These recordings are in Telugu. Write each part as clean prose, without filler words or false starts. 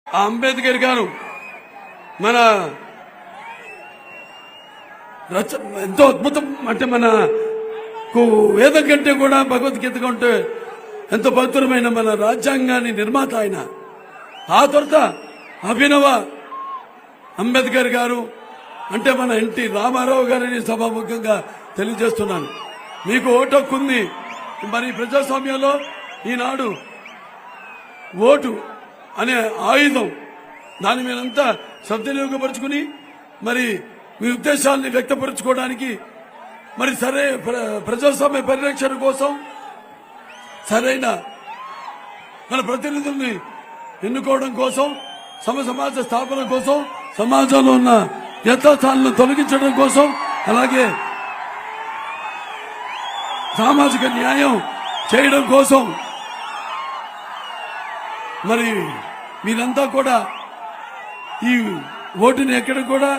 అంబేద్కర్ గారు మన ఎంతో అద్భుతం, అంటే మనకు వేదం కంటే కూడా భగవద్గీత కంటే ఎంతో పవిత్రమైన మన రాజ్యాంగాన్ని నిర్మాత ఆయన. ఆ తర్వాత అభినవ అంబేద్కర్ గారు అంటే మన ఎన్టీ రామారావు గారిని సభాముఖంగా తెలియజేస్తున్నాను. మీకు ఓటు హక్కు ఉంది. మరి ప్రజాస్వామ్యంలో ఈనాడు ఓటు అనే ఆయుధం, దాన్ని మీరంతా సద్వినియోగపరుచుకుని మరి మీ ఉద్దేశాలని వ్యక్తపరచుకోవడానికి, మరి ప్రజాస్వామ్య పరిరక్షణ కోసం సరైన మన ప్రతినిధుల్ని ఎన్నుకోవడం కోసం, సమాజ స్థాపన కోసం, సమాజంలో ఉన్న యథాస్థానాలను తొలగించడం కోసం, అలాగే సామాజిక న్యాయం చేయడం కోసం మరి మీరంతా కూడా ఈ ఓటుని ఎక్కడ కూడా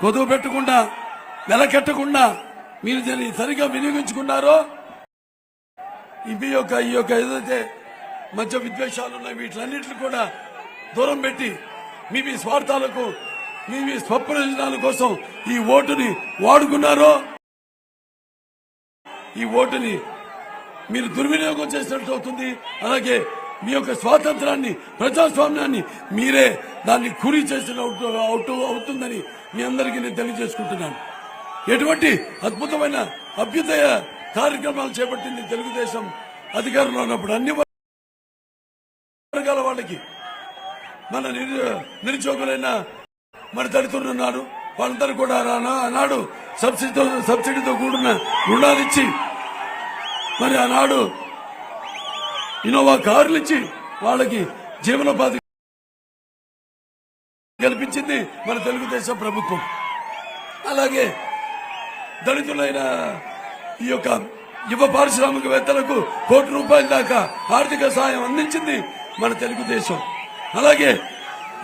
కొదువు పెట్టకుండా, వెలకెట్టకుండా మీరు దీన్ని సరిగా వినియోగించుకున్నారో ఈ యొక్క ఏదైతే మధ్య విద్వేషాలు ఉన్నాయి వీటిలన్నింటినీ కూడా దూరం పెట్టి మీ స్వార్థాలకు, మీ స్వప్రయోజనాల కోసం ఈ ఓటుని వాడుకున్నారో, ఈ ఓటుని మీరు దుర్వినియోగం చేసినట్టు అవుతుంది. అలాగే మీ యొక్క స్వాతంత్రాన్ని, ప్రజాస్వామ్యాన్ని మీరే దాన్ని కురి చేసిన అవుతుందని మీ అందరికీ నేను తెలియజేసుకుంటున్నాను. ఎటువంటి అద్భుతమైన అభ్యుదయ కార్యక్రమాలు చేపట్టింది తెలుగుదేశం అధికారంలో ఉన్నప్పుడు. అన్ని వర్గాల వాళ్ళకి, మన నిరుద్యోగులైన మన దళితులు ఉన్నారు, వాళ్ళందరూ కూడా ఆనాడు సబ్సిడీతో కూడిన రుణాలు ఇచ్చి, మరి ఆనాడు ఇన్నోవా కార్లు ఇచ్చి వాళ్ళకి జీవనోపాధి కల్పించింది మన తెలుగుదేశం ప్రభుత్వం. అలాగే దళితులైన ఈ యొక్క యువ పారిశ్రామికవేత్తలకు ₹1 దాకా ఆర్థిక సాయం అందించింది మన తెలుగుదేశం. అలాగే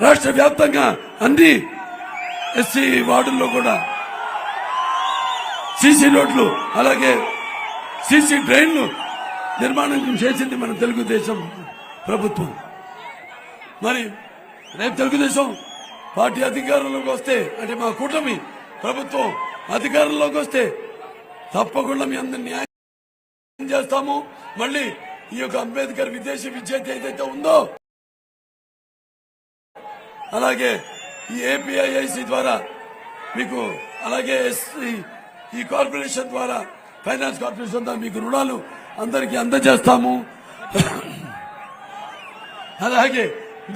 రాష్ట్ర వ్యాప్తంగా అన్ని ఎస్సీ వార్డుల్లో కూడా సీసీ రోడ్లు, అలాగే సీసీ డ్రైన్లు నిర్మాణం చేసింది మన తెలుగుదేశం ప్రభుత్వం. మరి రేపు తెలుగుదేశం పార్టీ అధికారంలోకి వస్తే, అంటే మా కూటమి ప్రభుత్వం అధికారంలోకి వస్తే తప్పకుండా మీ అందరినీ న్యాయం చేస్తాము. మళ్ళీ ఈ యొక్క అంబేద్కర్ విదేశీ విద్య ఏదైతే ఉందో, అలాగే ఈ ఏపీఐఐసి ద్వారా మీకు, అలాగే ఈ కార్పొరేషన్ ద్వారా, ఫైనాన్స్ కార్పొరేషన్ ద్వారా మీకు రుణాలు అందరికీ అందజేస్తాము. అలాగే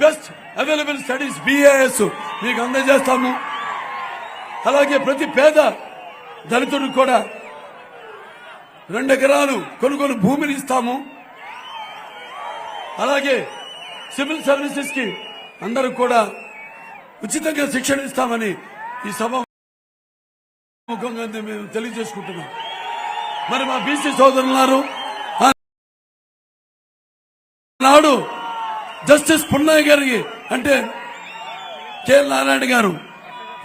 బెస్ట్ అవైలబుల్ స్టడీస్ BAS మీకు అందజేస్తాము. అలాగే ప్రతి పేద దళితుడికి కూడా 2 ఎకరాలు కొనుగోలు భూమిని ఇస్తాము. అలాగే సివిల్ సర్వీసెస్ కి అందరూ కూడా ఉచితంగా శిక్షణ ఇస్తామని ఈ సభ ముఖంగా మేము తెలియజేసుకుంటున్నాం. మరి మా బీసీ సోదరులున్నారు, నాడు జస్టిస్ పున్నయ్య గారికి, అంటే కె.ఎల్. నారాయణ గారు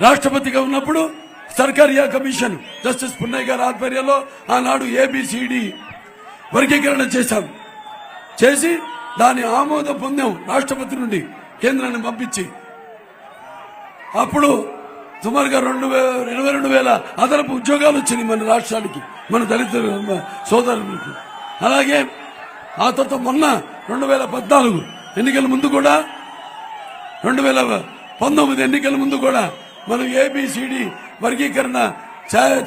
రాష్ట్రపతిగా ఉన్నప్పుడు సర్కారియా కమిషన్ జస్టిస్ పున్నయ్య గారి ఆధ్వర్యంలో ఆనాడు ABCD వర్గీకరణ చేసి దాని ఆమోదం పొందాం రాష్ట్రపతి నుండి కేంద్రాన్ని పంపించి. అప్పుడు సుమారుగా 22,000 అదనపు ఉద్యోగాలు వచ్చినాయి మన రాష్ట్రానికి, మన దళిత సోదరులకు. అలాగే ఆ తర్వాత మొన్న 2014 ఎన్నికల ముందు కూడా, 2019 ఎన్నికల ముందు కూడా మనం ABCD వర్గీకరణ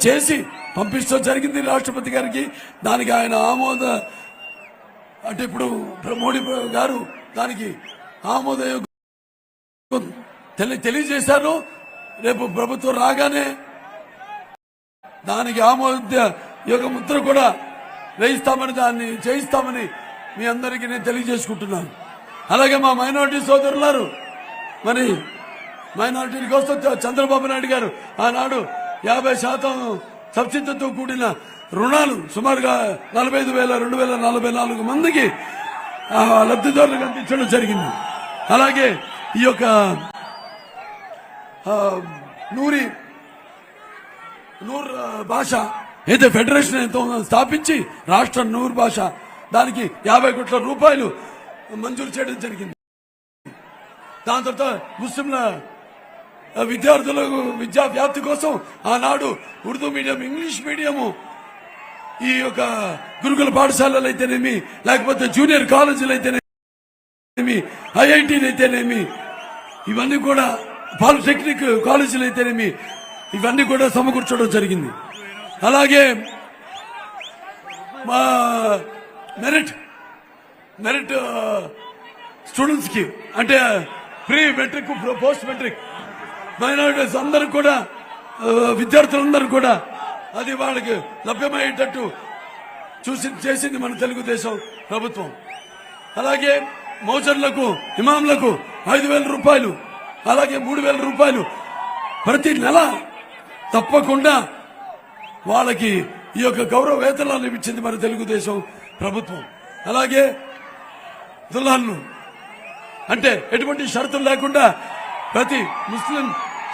చేసి పంపిస్తూ జరిగింది రాష్ట్రపతి గారికి. దానికి ఆయన అంటే ఇప్పుడు మోడీ గారు దానికి తెలియజేశారు. రేపు ప్రభుత్వం రాగానే దానికి యొక్క ముద్ర కూడా వేయిస్తామని, దాన్ని చేయిస్తామని మీ అందరికీ నేను తెలియజేసుకుంటున్నాను. అలాగే మా మైనారిటీ సోదరులారు, మరి మైనారిటీ కోసం చంద్రబాబు నాయుడు గారు ఆనాడు 50% సబ్సిడీతో కూడిన రుణాలు సుమారుగా 45,244 మందికి లబ్ధిదారులకు అందించడం జరిగింది. అలాగే ఈ యొక్క నూర్ భాష అయితే ఫెడరేషన్ ఎంతో స్థాపించి రాష్ట్ర నూర్ భాష దానికి ₹50 కోట్ల మంజూరు చేయడం జరిగింది. దాని తర్వాత ముస్లింల విద్యార్థులకు విద్యా వ్యాప్తి కోసం ఆనాడు ఉర్దూ మీడియం, ఇంగ్లీష్ మీడియము, ఈ యొక్క గురుకుల పాఠశాలలు అయితేనేమి, లేకపోతే జూనియర్ కాలేజీలు అయితేనేమి, ఐఐటీలు అయితేనేమి, ఇవన్నీ కూడా పాలిటెక్నిక్ కాలేజీలు అయితేనేమి, ఇవన్నీ కూడా సమకూర్చడం జరిగింది. అలాగే మా మెరిట్ స్టూడెంట్స్ కి, అంటే pre matric, post matric minorities అందరూ కూడా, విద్యార్థులందరూ కూడా అది వాళ్ళకి లభ్యమయ్యేటట్టు చేసింది మన తెలుగుదేశం ప్రభుత్వం. అలాగే మౌజర్లకు, ఇమాంలకు 5,000 రూపాయలు, అలాగే 3,000 రూపాయలు ప్రతి నెల తప్పకుండా వాళ్ళకి ఈ యొక్క గౌరవ వేతనాలు ఇచ్చింది మన తెలుగుదేశం ప్రభుత్వం. అలాగే దుల్హన్ను అంటే ఎటువంటి షరతులు లేకుండా ప్రతి ముస్లిం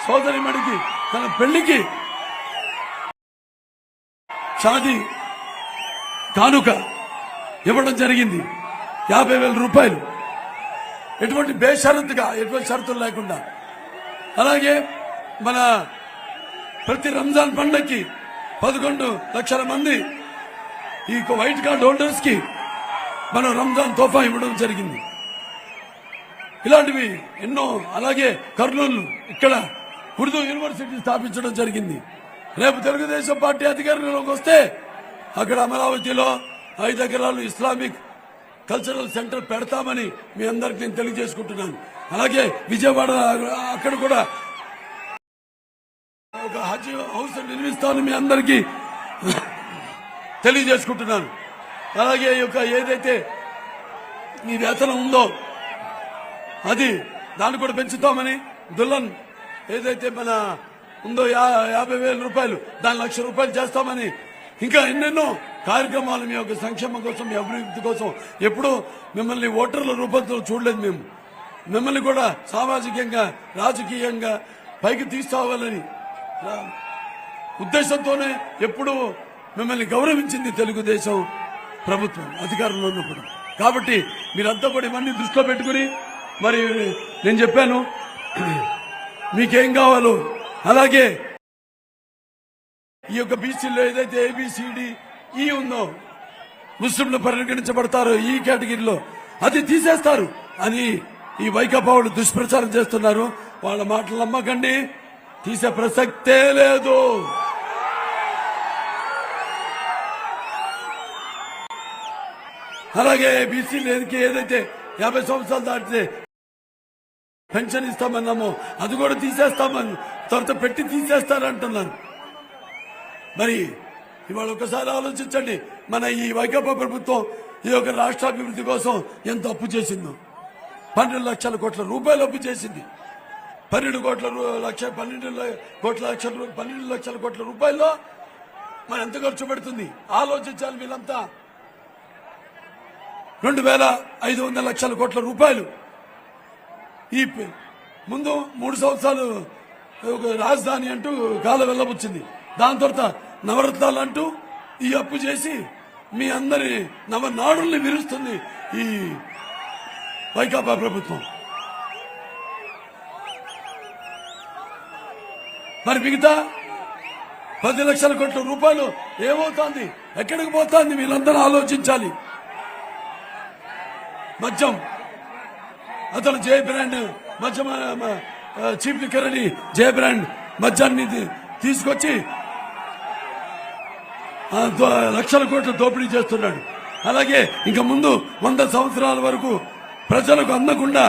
సోదరిమణికి తన పెళ్లికి షాదీ కానుక ఇవ్వడం జరిగింది, 50,000 రూపాయలు, ఎటువంటి బేషరతుగా, ఎటువంటి షరతులు లేకుండా. అలాగే మన ప్రతి రంజాన్ పండుగకి 11 లక్షల మంది ఈ వైట్ కార్డ్ హోల్డర్స్ కి మనం రంజాన్ తోఫా ఇవ్వడం జరిగింది. ఇలాంటివి ఎన్నో. అలాగే కర్నూలు ఇక్కడ ఉర్దూ యూనివర్సిటీ స్థాపించడం జరిగింది. రేపు తెలుగుదేశం పార్టీ అధికారంలోకి వస్తే అక్కడ అమరావతిలో 5 ఎకరాలు ఇస్లామిక్ కల్చరల్ సెంటర్ పెడతామని మీ అందరికి నేను తెలియజేసుకుంటున్నాను. అలాగే విజయవాడ అక్కడ కూడా ఒక హజ్ హౌస్ నిర్మిస్తామని మీ అందరికీ తెలియజేసుకుంటున్నాను. అలాగే ఈ యొక్క ఏదైతే ఈ వేతనం ఉందో అది దాన్ని కూడా పెంచుతామని, దుల్హన్ ఏదైతే మన ఉందో 50,000 రూపాయలు, దాని 1,00,000 రూపాయలు చేస్తామని, ఇంకా ఎన్నెన్నో కార్యక్రమాలు మీ యొక్క సంక్షేమం కోసం, మీ అభివృద్ధి కోసం. ఎప్పుడూ మిమ్మల్ని ఓటర్ల రూపంలో చూడలేదు. మేము మిమ్మల్ని కూడా సామాజికంగా, రాజకీయంగా పైకి తీసుకోవాలని ఉద్దేశంతోనే ఎప్పుడు మిమ్మల్ని గౌరవించింది తెలుగుదేశం ప్రభుత్వం అధికారంలో ఉన్నప్పుడు. కాబట్టి మీరంతా కూడా ఇవన్నీ దృష్టిలో పెట్టుకుని, మరి నేను చెప్పాను మీకేం కావాలో. అలాగే ఈ యొక్క బీసీలో ఏదైతే ABCD E ఉందో, ముస్లింలు పరిగణించబడతారు ఈ కేటగిరీలో, అది తీసేస్తారు అని ఈ వైకాపా వాళ్ళు దుష్ప్రచారం చేస్తున్నారు. వాళ్ళ మాటలు నమ్మకండి, తీసే ప్రసక్తే లేదు. అలాగే బీసీలు ఏదైతే 50 సంవత్సరాలు దాటితే పెన్షన్ ఇస్తామన్నామో అది కూడా తీసేస్తామని త్వరత పెట్టి తీసేస్తారంటున్నారు. మరి ఇవాళ ఒకసారి ఆలోచించండి, మన ఈ వైకాపా ప్రభుత్వం ఈ యొక్క రాష్ట్రాభివృద్ధి కోసం ఎంత అప్పు చేసిందో. 12 లక్షల కోట్ల రూపాయలు అప్పు చేసింది. 12 లక్షల కోట్ల రూపాయల్లో మనం ఎంత ఖర్చు పెడుతుంది ఆలోచించాలి. వీళ్ళంతా 2,500 లక్షల కోట్ల రూపాయలు ఈ ముందు 3 సంవత్సరాలు ఒక రాజధాని అంటూ కాలం వెళ్ళబుచ్చింది. దాని తర్వాత నవరత్నాలు అంటూ ఈ అప్పు చేసి మీ అందరి నవనాడుల్ని విరుస్తుంది ఈ వైకాపా ప్రభుత్వం. మరి మిగతా 10 లక్షల కోట్ల రూపాయలు ఏమవుతోంది, ఎక్కడికి పోతోంది, వీళ్ళందరూ ఆలోచించాలి. మద్యం, అతను జయ బ్రాండ్ మద్యం, చీఫ్ లిక్కర్ అని జయ బ్రాండ్ మద్యాన్ని తీసుకొచ్చి లక్షల కోట్ల దోపిడీ చేస్తున్నాడు. అలాగే ఇంకా ముందు 100 సంవత్సరాల వరకు ప్రజలకు అందకుండా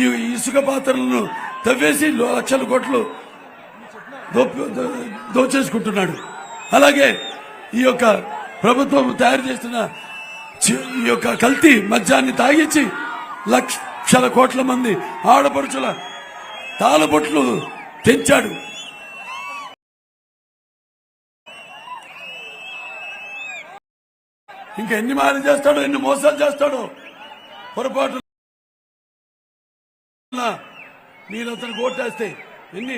ఈ ఇసుక పాత్రలను తవ్వేసి లక్షల కోట్లు దోచేసుకుంటున్నాడు. అలాగే ఈ యొక్క ప్రభుత్వం తయారు చేస్తున్న ఈ యొక్క కల్తీ మద్యాన్ని తాగించి లక్షల కోట్ల మంది ఆడపడుచుల తాళబొట్లు తెంచాడు. ఇంకా ఎన్ని మాయలు చేస్తాడో, ఎన్ని మోసాలు చేస్తాడో. పొరపాటు మీరు అతను ఓటేస్తే ఎన్ని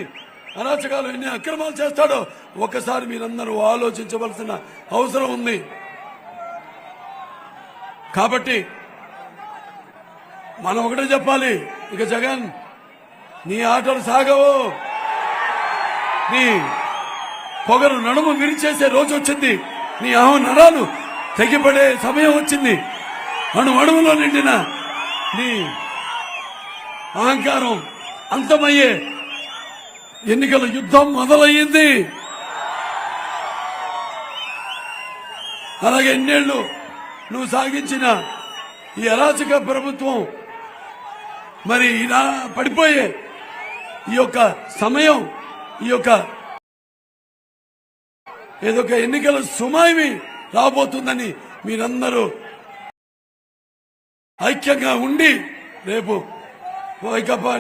అరాచకాలు, ఎన్ని అక్రమాలు చేస్తాడో ఒక్కసారి మీరందరూ ఆలోచించవలసిన అవసరం ఉంది. కాబట్టి మనం ఒకటే చెప్పాలి, ఇక జగన్ నీ ఆటలు సాగవు. నీ పొగరు నడుము విరిచేసే రోజు వచ్చింది. నీ నరాలు తెగిపడే సమయం వచ్చింది. అణువణువులో నిండిన నీ అహంకారం అంతమయ్యే ఎన్నికల యుద్ధం మొదలయ్యింది. అలాగే ఎన్నేళ్లు నువ్వు సాగించిన ఈ అరాచక ప్రభుత్వం మరి ఇలా పడిపోయే ఈ యొక్క సమయం, ఈ యొక్క ఏదో ఎన్నికల సుమాయి రాబోతుందని మీరందరూ ఐక్యంగా ఉండి రేపు వైకాపా